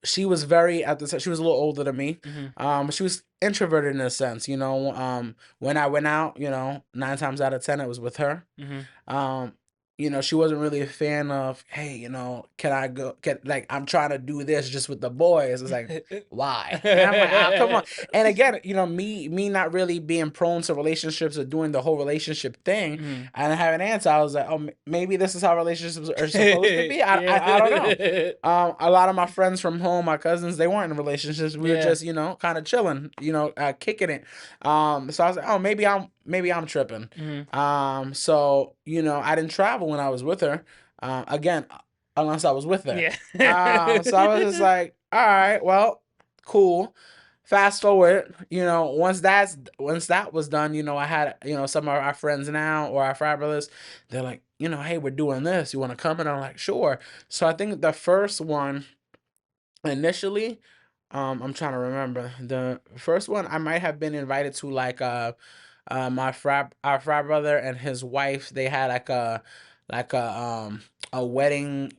she was very at the time. She was a little older than me. She was introverted in a sense. When I went out, 9 times out of 10, it was with her. She wasn't really a fan of, hey, can I go? I'm trying to do this just with the boys. It's like, why? And I'm like, come on. And again, me not really being prone to relationships or doing the whole relationship thing, and I have an answer. I was like, oh, maybe this is how relationships are supposed to be. I don't know. A lot of my friends from home, my cousins, they weren't in relationships. We were just, kind of chilling, kicking it. So I was like, oh, maybe I'm tripping. So I didn't travel when I was with her. Again, unless I was with her. Yeah. So I was just like, all right, well, cool. Fast forward, once that was done, I had, some of our friends now, or our frat brothers, they're like, hey, we're doing this. You want to come? And I'm like, sure. So I think the first one initially, I'm trying to remember. The first one I might have been invited to, like our frat brother and his wife, they had a wedding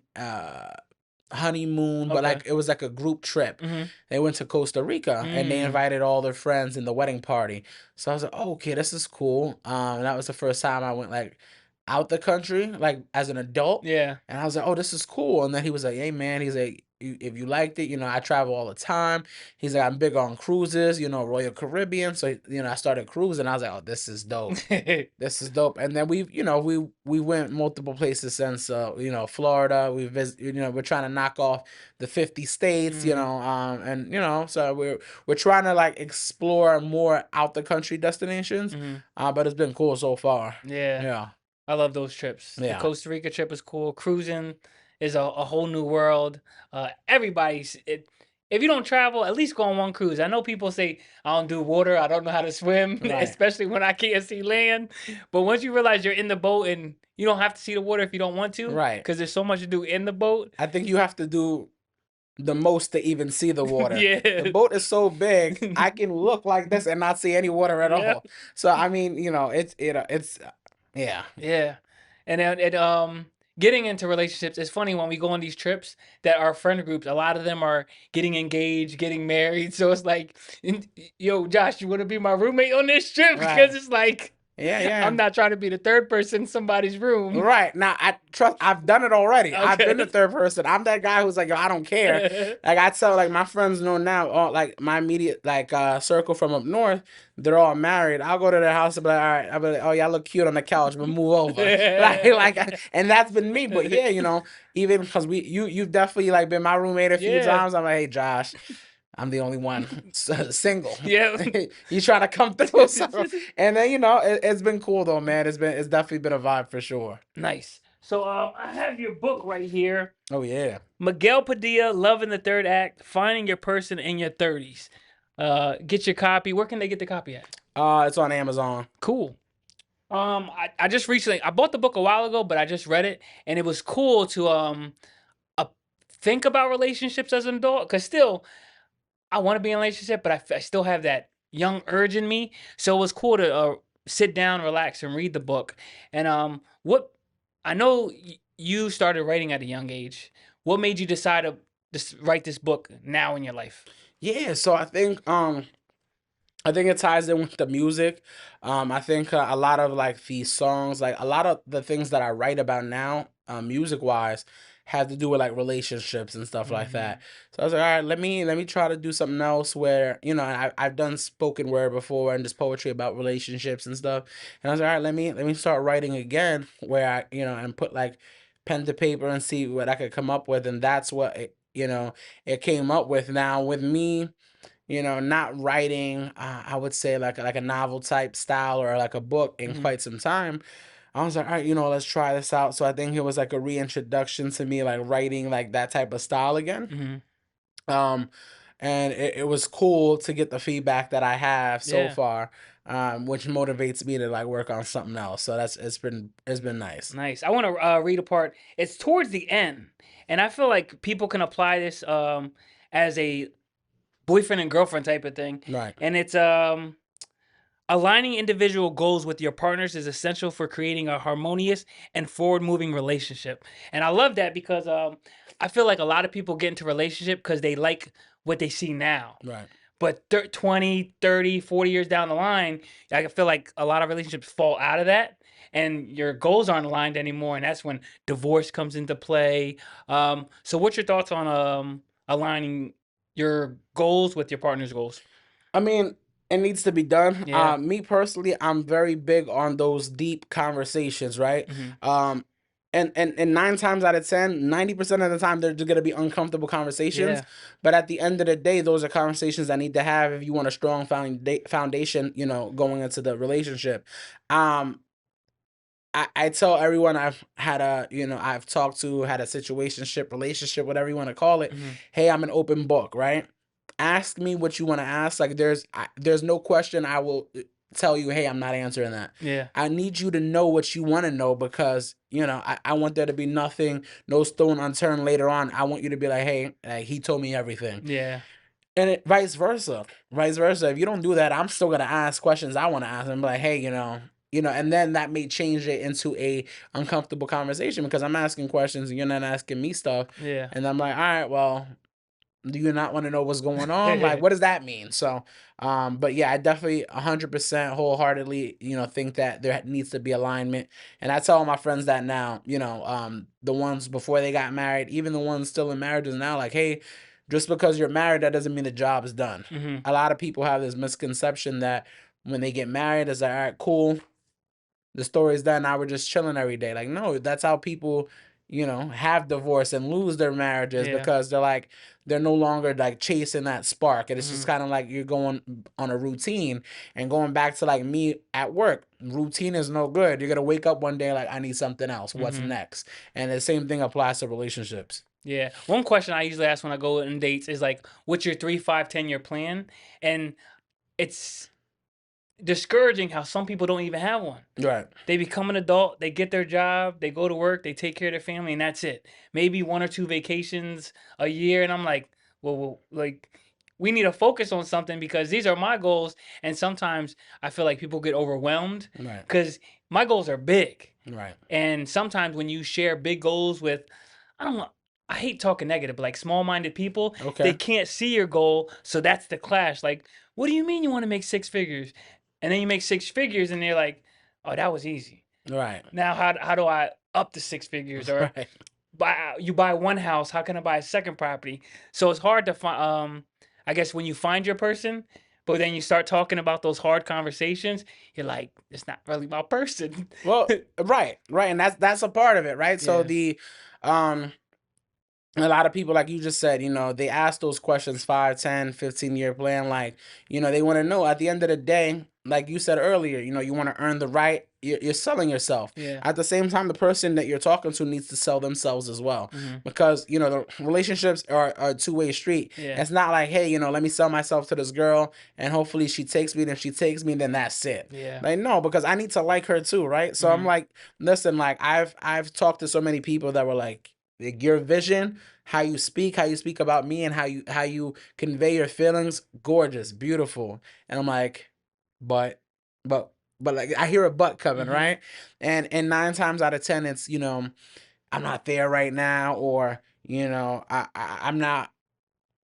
honeymoon, but like it was like a group trip. They went to Costa Rica and they invited all their friends in the wedding party. So I was like, oh, okay, this is cool. And that was the first time I went like out the country, like as an adult. Yeah. And I was like, oh, this is cool. And then he was like, hey man, he's like, if you liked it, I travel all the time. He's like, I'm big on cruises, Royal Caribbean. So, I started cruising. I was like, oh, this is dope. This is dope. And then we went multiple places since, Florida. We visit, we're trying to knock off the 50 states, so we're trying to like explore more out the country destinations. But it's been cool so far. Yeah. Yeah. I love those trips. Yeah. The Costa Rica trip is cool. Cruising is a whole new world. If you don't travel, at least go on one cruise. I know people say, I don't do water, I don't know how to swim, Right. especially when I can't see land. But once you realize you're in the boat and you don't have to see the water if you don't want to, right? Because there's so much to do in the boat. I think you have to do the most to even see the water. Yeah. The boat is so big, I can look like this and not see any water at all. So I mean, it's yeah. Yeah. And then getting into relationships, it's funny when we go on these trips that our friend groups, a lot of them are getting engaged, getting married. So it's like, yo, Josh, you want to be my roommate on this trip? Right. Because it's like, yeah. I'm not trying to be the third person in somebody's room. Right. Now, I've done it already. Okay. I've been the third person. I'm that guy who's like, yo, I don't care. Like, I tell, like, my friends know now, all, like, my immediate, like, circle from up north, they're all married. I'll go to their house and be like, all right. I'll be like, oh, y'all look cute on the couch, but move over. And that's been me. But, yeah, even because you've definitely, like, been my roommate a few times. I'm like, hey, Josh, I'm the only one single. Yeah. You trying to come through something. And then, it's been cool though, man. It's definitely been a vibe for sure. Nice. So I have your book right here. Oh yeah. Miguel Padilla, Love in the Third Act, Finding Your Person in Your 30s. Get your copy. Where can they get the copy at? It's on Amazon. Cool. I just recently I bought the book a while ago, but I just read it, and it was cool to uh, think about relationships as an adult. Cause still, I want to be in a relationship, but I still have that young urge in me. So it was cool to sit down, relax, and read the book. And what I know you started writing at a young age. What made you decide to just write this book now in your life? Yeah, so I think it ties in with the music. I think a lot of like these songs, like a lot of the things that I write about now, music wise, have to do with like relationships and stuff like Mm-hmm. that. So I was like, all right, let me try to do something else where I've done spoken word before and just poetry about relationships and stuff. And I was like, all right, let me start writing again where and put like pen to paper and see what I could come up with, and that's what it came up with. Now with me, not writing, I would say like a novel type style or like a book in Mm-hmm. quite some time. I was like, all right, let's try this out. So I think it was like a reintroduction to me, like writing like that type of style again. Mm-hmm. Um, and it was cool to get the feedback that I have so Yeah. far, which motivates me to like work on something else. So it's been nice. Nice. I want to read a part. It's towards the end, and I feel like people can apply this as a boyfriend and girlfriend type of thing. Right. And it's aligning individual goals with your partners is essential for creating a harmonious and forward-moving relationship. And I love that because I feel like a lot of people get into relationship because they like what they see now. Right. But 20, 30, 40 years down the line, I feel like a lot of relationships fall out of that and your goals aren't aligned anymore. And that's when divorce comes into play. So what's your thoughts on aligning your goals with your partner's goals? I mean, it needs to be done. Yeah. Me personally, I'm very big on those deep conversations, right? Hmm. And 9 times out of 10, 90% of the time, they're just gonna be uncomfortable conversations. Yeah. But at the end of the day, those are conversations that need to have if you want a strong foundation, going into the relationship. Um, I tell everyone I've talked to, had a situationship, relationship, whatever you want to call it. Hmm. Hey, I'm an open book, right? Ask me what you want to ask. Like there's no question I will tell you, hey, I'm not answering that. Yeah. I need you to know what you want to know because, I want there to be nothing, no stone unturned later on. I want you to be like, hey, like, he told me everything. Yeah. And vice versa. Vice versa. If you don't do that, I'm still gonna ask questions I want to ask and be like, hey, and then that may change it into a uncomfortable conversation because I'm asking questions and you're not asking me stuff. Yeah. And I'm like, all right, well, do you not want to know what's going on? Like, what does that mean? So, but yeah, I definitely 100% wholeheartedly, think that there needs to be alignment. And I tell all my friends that now, the ones before they got married, even the ones still in marriages now, like, hey, just because you're married, that doesn't mean the job is done. Hmm. A lot of people have this misconception that when they get married, it's like, all right, cool, the story's done. Now we're just chilling every day. Like, no, that's how people, have divorce and lose their marriages Yeah. because they're no longer like chasing that spark. And it's just Hmm. kind of like you're going on a routine and going back to like me at work. Routine is no good. You're going to wake up one day like, I need something else. What's Hmm. next? And the same thing applies to relationships. Yeah. One question I usually ask when I go on dates is like, what's your 3, 5, 10 year plan? And it's discouraging how some people don't even have one. Right. They become an adult, they get their job, they go to work, they take care of their family, and that's it. Maybe 1 or 2 vacations a year, and I'm like, well, like we need to focus on something because these are my goals. And sometimes I feel like people get overwhelmed Right. because my goals are big. Right. And sometimes when you share big goals with, I don't know, I hate talking negative, but like small-minded people, they Okay. can't see your goal, so that's the clash. Like, what do you mean you want to make 6 figures? And then you make 6 figures, and they're like, "Oh, that was easy. Right. Now, how do I up to 6 figures?" Or Right. buy one house, how can I buy a second property? So it's hard to find. I guess when you find your person, but then you start talking about those hard conversations, you're like, it's not really my person. Well, right. Right. And that's a part of it, right? So Yeah. um a lot of people, like you just said, they ask those questions, 5, 10, 15 year plan. Like, they want to know at the end of the day, like you said earlier, you want to earn the right you're selling yourself. Yeah. At the same time, the person that you're talking to needs to sell themselves as well, Mm-hmm. because the relationships are a two-way street. Yeah. It's not like, hey, let me sell myself to this girl and hopefully she takes me. And if she takes me, then that's it. Yeah. Like, no, because I need to like her too, right? So I'm like, listen, like I've talked to so many people that were like your vision, how you speak about me, and how you convey your feelings, gorgeous, beautiful. And I'm like, but but like I hear a but coming, right? And 9 times out of 10, it's I'm not there right now, or I'm not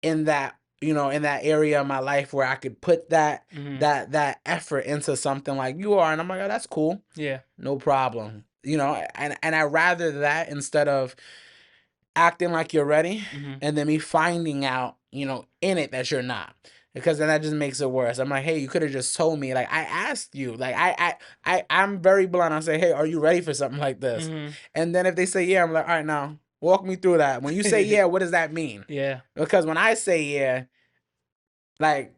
in that in that area of my life where I could put that that effort into something like you are. And I'm like, oh, that's cool. Yeah. No problem. And I rather that instead of acting like you're ready and then me finding out, in it that you're not. Because then that just makes it worse. I'm like, hey, you could have just told me. Like, I asked you. Like, I'm very blunt. I say, hey, are you ready for something like this? And then if they say yeah, I'm like, all right, now walk me through that. When you say yeah, what does that mean? Yeah. Because when I say yeah, like,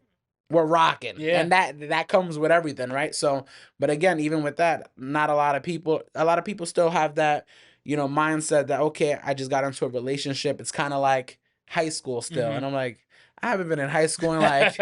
we're rocking. Yeah. And that comes with everything, right? So, but again, even with that, not a lot of people still have that, mindset that, okay, I just got into a relationship. It's kind of like high school still. And I'm like, I haven't been in high school in like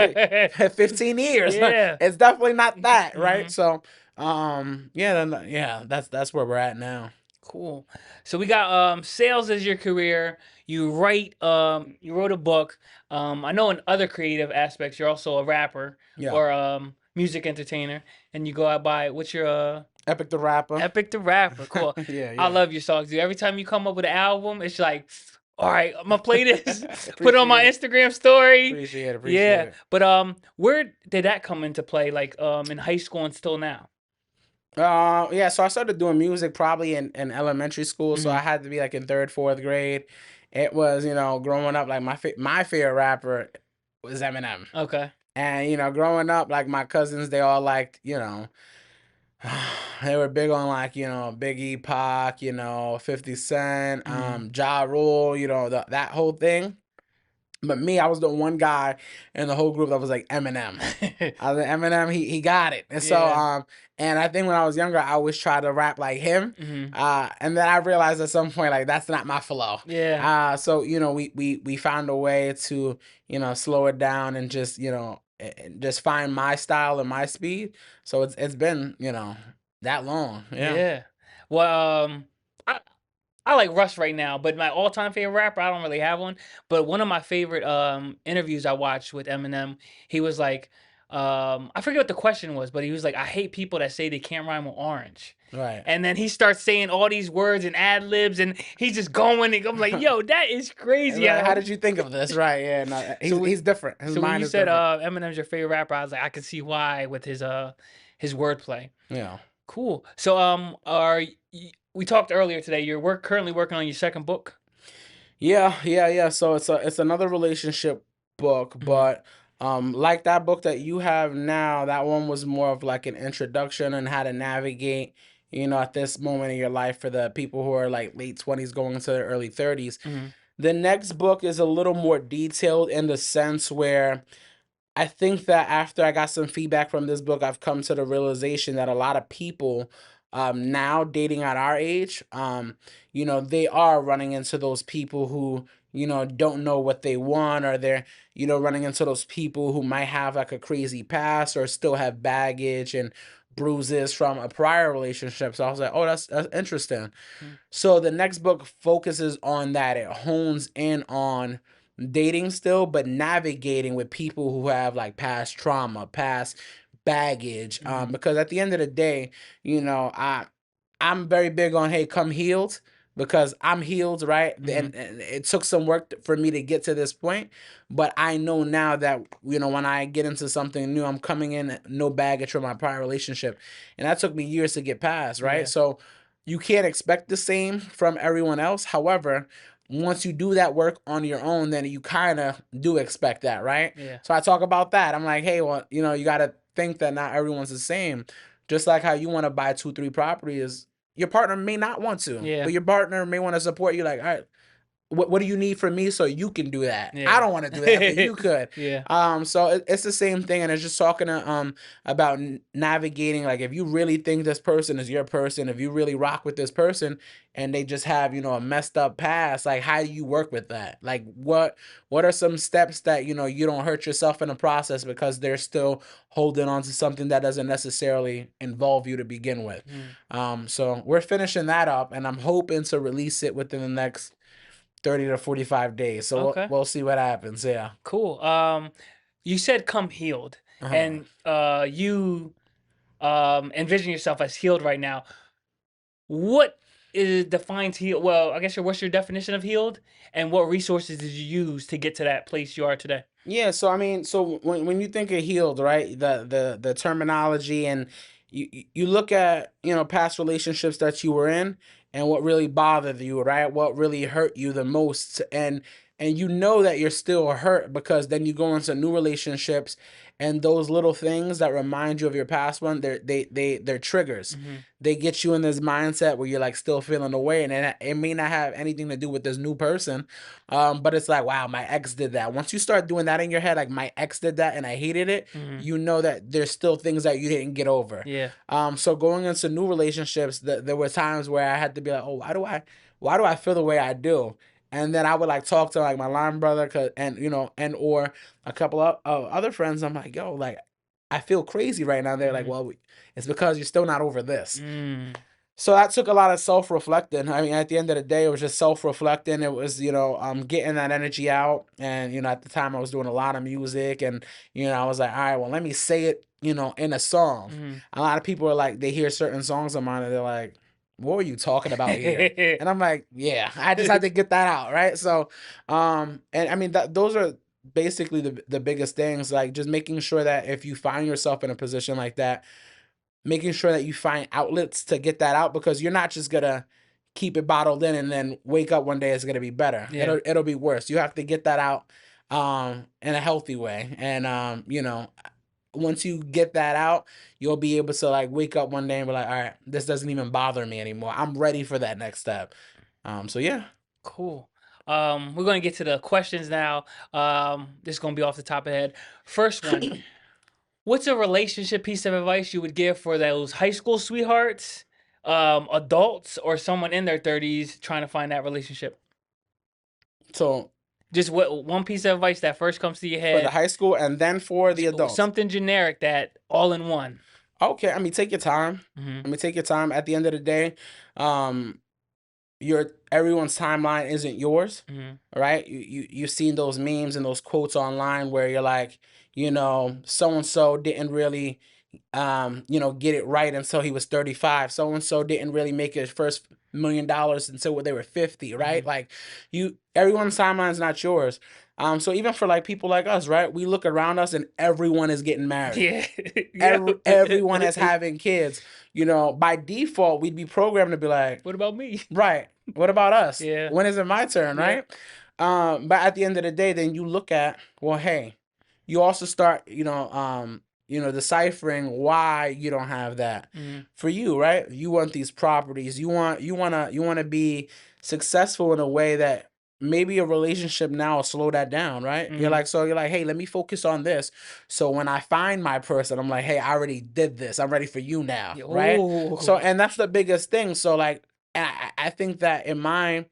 15 years. Yeah. It's definitely not that, right? So, that's where we're at now. Cool. So we got sales as your career. You write you wrote a book. I know in other creative aspects you're also a rapper or music entertainer, and you go out by what's your Epic the Rapper. Epic the Rapper. Cool. Yeah. I love your songs, dude. Every time you come up with an album, it's like, all right, I'm gonna play this. Put it on my Instagram story. Appreciate it. Yeah. But where did that come into play? Like in high school and still now? So I started doing music probably in elementary school. So I had to be like in 3rd, 4th grade. It was, growing up, like my favorite rapper was Eminem. Okay. And, growing up, like my cousins, they all liked, they were big on like, Biggie, Pac, 50 Cent, Ja Rule, that whole thing. But me, I was the one guy in the whole group that was like Eminem. I was like, Eminem, he got it. And so, and I think when I was younger, I always tried to rap like him. And then I realized at some point, like, that's not my flow. Yeah. So, we found a way to, slow it down and just, just find my style and my speed. So it's been, that long. Yeah. Well, I like Russ right now, but my all-time favorite rapper, I don't really have one. But one of my favorite interviews I watched with Eminem, he was like, I forget what the question was, but he was like, I hate people that say they can't rhyme with orange. Right. And then he starts saying all these words and ad libs, and he's just going. And I'm like, yo, that is crazy. Like, how did you think of this? Right. Yeah. No, he's different. His so when mind you is said different. Eminem's your favorite rapper, I was like, I can see why with his wordplay. Yeah. Cool. So we talked earlier today. You're currently working on your second book. Yeah. So it's another relationship book, but like that book that you have now, that one was more of like an introduction on how to navigate, at this moment in your life for the people who are like late 20s going into their early 30s. The next book is a little more detailed in the sense where I think that after I got some feedback from this book, I've come to the realization that a lot of people now dating at our age, they are running into those people who, don't know what they want, or they're, running into those people who might have like a crazy past or still have baggage and bruises from a prior relationship. So I was like, oh, that's interesting. So the next book focuses on that. It hones in on dating still, but navigating with people who have like past trauma, past baggage. Because at the end of the day, I'm very big on, hey, come healed, because I'm healed, right? And it took some work for me to get to this point, but I know now that, when I get into something new, I'm coming in no baggage from my prior relationship, and that took me years to get past, right? So you can't expect the same from everyone else. However, once you do that work on your own, then you kind of do expect that, right? Yeah. So I talk about that. I'm like, hey, well, you got to think that not everyone's the same. Just like how you want to buy 2-3 properties, your partner may not want to, but your partner may want to support you. Like, all right, what do you need from me so you can do that? Yeah. I don't want to do that, but you could. Yeah. So it's the same thing, and it's just talking to, about navigating. Like, if you really think this person is your person, if you really rock with this person, and they just have, a messed up past, like, how do you work with that? Like, what are some steps that, you don't hurt yourself in the process because they're still holding on to something that doesn't necessarily involve you to begin with. So we're finishing that up, and I'm hoping to release it within the next 30 to 45 days. So Okay. we'll see what happens. Yeah. Cool. You said come healed, Uh-huh. and you envision yourself as healed right now. What defines healed? Well, I guess what's your definition of healed, and what resources did you use to get to that place you are today? Yeah, so I mean, so when you think of healed, right? The terminology, and you look at, past relationships that you were in, and what really bothered you, right? What really hurt you the most, and you know that you're still hurt because then you go into new relationships, and those little things that remind you of your past one, they're triggers. They get you in this mindset where you're like still feeling away, and it may not have anything to do with this new person. But it's like, wow, my ex did that. Once you start doing that in your head, like, my ex did that and I hated it, you know that there's still things that you didn't get over. Yeah. So going into new relationships, there were times where I had to be like, oh, why do I feel the way I do? And then I would like talk to like my line brother, and or a couple of other friends. I'm like, yo, like, I feel crazy right now. They're like, well, it's because you're still not over this. So that took a lot of self-reflecting. I mean, at the end of the day, it was just self-reflecting. It was, getting that energy out. And, at the time I was doing a lot of music, and, I was like, all right, well, let me say it, in a song. A lot of people are like, they hear certain songs of mine and they're like, what were you talking about here? And I'm like, yeah, I just had to get that out. Right. So, and I mean, those are basically the biggest things, like just making sure that if you find yourself in a position like that, making sure that you find outlets to get that out, because you're not just gonna keep it bottled in and then wake up one day it's gonna be better. Yeah. It'll be worse. You have to get that out in a healthy way. And once you get that out, you'll be able to like wake up one day and be like, all right, this doesn't even bother me anymore. I'm ready for that next step. So yeah. Cool. We're gonna get to the questions now. This is gonna be off the top of the head. First one. What's a relationship piece of advice you would give for those high school sweethearts, adults, or someone in their 30s trying to find that relationship? So Just what one piece of advice that first comes to your for head. the high school and then for the adults. Something generic that all in one. Okay, I mean, take your time. I mean, take your time. At the end of the day, everyone's timeline isn't yours, right? You've seen those memes and those quotes online where you're like, so and so didn't really, get it right until he was 35. So and so didn't really make his first $1 million until they were 50, right? Like, everyone's timeline is not yours. So even for like people like us, right? We look around us and everyone is getting married. Yeah. Everyone is having kids. By default, we'd be programmed to be like, what about me? right. What about us? Yeah. When is it my turn, right? But at the end of the day, then you look at, well, hey, you also start, deciphering why you don't have that for you, right? You want these properties. You want to be successful in a way that maybe a relationship now will slow that down, right? You're like, hey, let me focus on this. So when I find my person, I'm like, hey, I already did this. I'm ready for you now, right? So, and that's the biggest thing. So like, I think that in my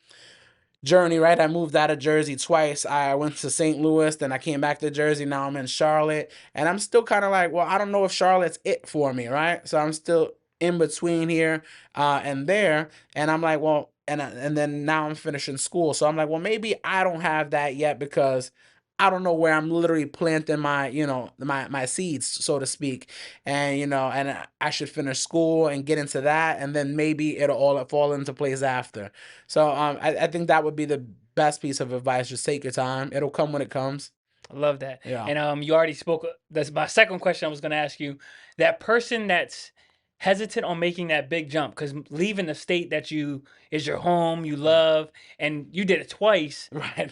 journey, right? I moved out of Jersey twice. I went to St. Louis, then I came back to Jersey. Now I'm in Charlotte, and I'm still kind of like, well, I don't know if Charlotte's it for me, right? So I'm still in between here and there, and I'm like, well, and then now I'm finishing school, so I'm like, well, maybe I don't have that yet because I don't know where I'm literally planting my, my seeds, so to speak. And, and I should finish school and get into that. And then maybe it'll all fall into place after. So I think that would be the best piece of advice. Just take your time. It'll come when it comes. I love that. Yeah. And you already spoke. That's my second question I was going to ask you. That person that's hesitant on making that big jump, because leaving the state that is your home, you love, and you did it twice. Right.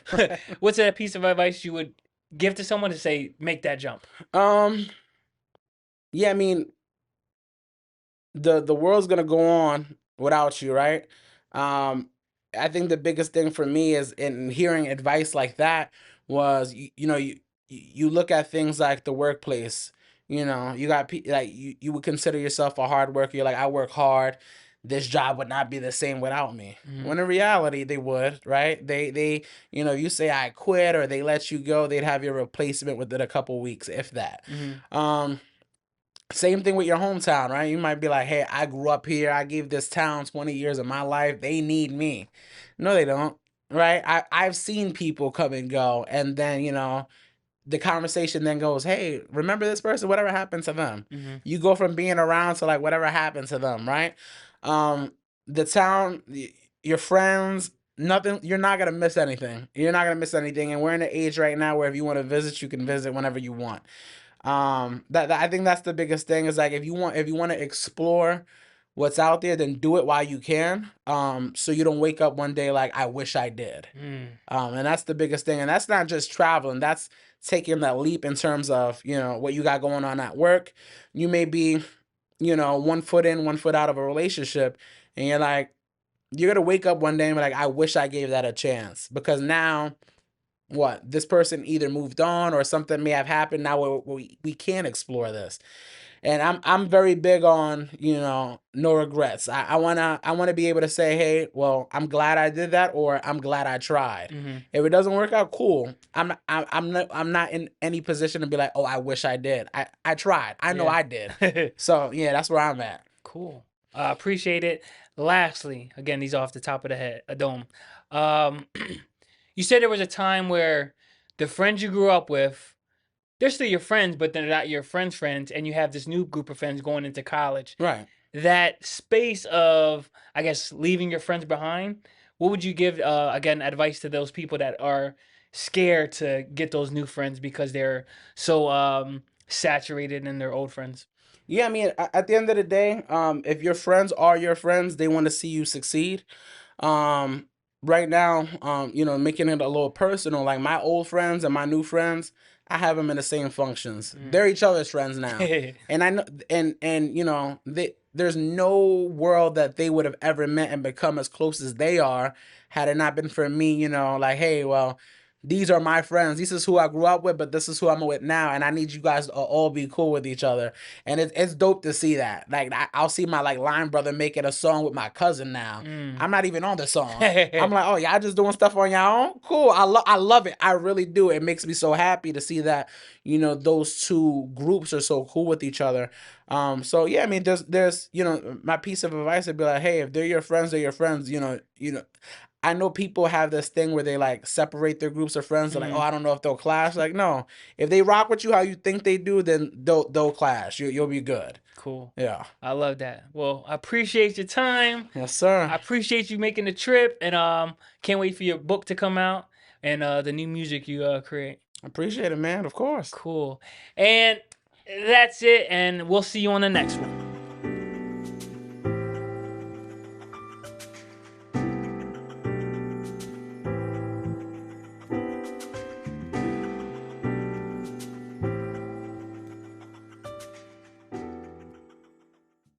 What's that piece of advice you would give to someone to say, make that jump? Yeah, I mean, the world's gonna go on without you, right? I think the biggest thing for me is in hearing advice like that was you look at things like the workplace. You got like you would consider yourself a hard worker. You're like, I work hard. This job would not be the same without me. When in reality, they would, right? They you say I quit or they let you go, they'd have your replacement within a couple weeks, if that. Um, Same thing with your hometown, right? You might be like, hey, I grew up here. I gave this town 20 years of my life. They need me. No, they don't, right? I've seen people come and go. And then, the conversation then goes, hey, remember this person? Whatever happened to them? You go from being around to like whatever happened to them, right? Um, the town, your friends, nothing, you're not going to miss anything. You're not going to miss anything. And we're in an age right now where if you want to visit, you can visit whenever you want. That I think that's the biggest thing is like if you want to explore what's out there, then do it while you can. So you don't wake up one day like I wish I did. And that's the biggest thing. And that's not just traveling. That's taking that leap in terms of what you got going on at work. You may be 1 foot in, 1 foot out of a relationship, and you're gonna wake up one day and be like, I wish I gave that a chance because now this person either moved on or something may have happened. Now we can't explore this. And I'm very big on no regrets. I wanna be able to say, hey, well, I'm glad I did that, or I'm glad I tried. If it doesn't work out, cool. I'm not in any position to be like, oh, I wish I did. I tried. I know I did. So yeah, that's where I'm at. Cool. Appreciate it. Lastly, again, these are off the top of the head, a dome. You said there was a time where the friends you grew up with, they're still your friends, but they're not your friends' friends, and you have this new group of friends going into college. Right. That space of, I guess, leaving your friends behind, what would you give, again, advice to those people that are scared to get those new friends because they're so saturated in their old friends? Yeah, I mean, at the end of the day, if your friends are your friends, they want to see you succeed. Um, right now, making it a little personal, like my old friends and my new friends, I have them in the same functions. They're each other's friends now, and I know, and there's no world that they would have ever met and become as close as they are had it not been for me. Like, hey, well, these are my friends. This is who I grew up with, but this is who I'm with now, and I need you guys to all be cool with each other. And it's dope to see that. Like I'll see my like line brother making a song with my cousin now. I'm not even on the song. I'm like, oh, y'all just doing stuff on y'all own? Cool. I love it. I really do. It makes me so happy to see that those two groups are so cool with each other. So yeah, I mean, there's my piece of advice would be like, hey, if they're your friends, they're your friends. I know people have this thing where they like separate their groups of friends. They're like, oh, I don't know if they'll clash. Like, no, if they rock with you how you think they do, then they'll clash. You'll be good. Cool. Yeah. I love that. Well, I appreciate your time. Yes, sir. I appreciate you making the trip, and can't wait for your book to come out and the new music you create. I appreciate it, man. Of course. Cool. And that's it, and we'll see you on the next one.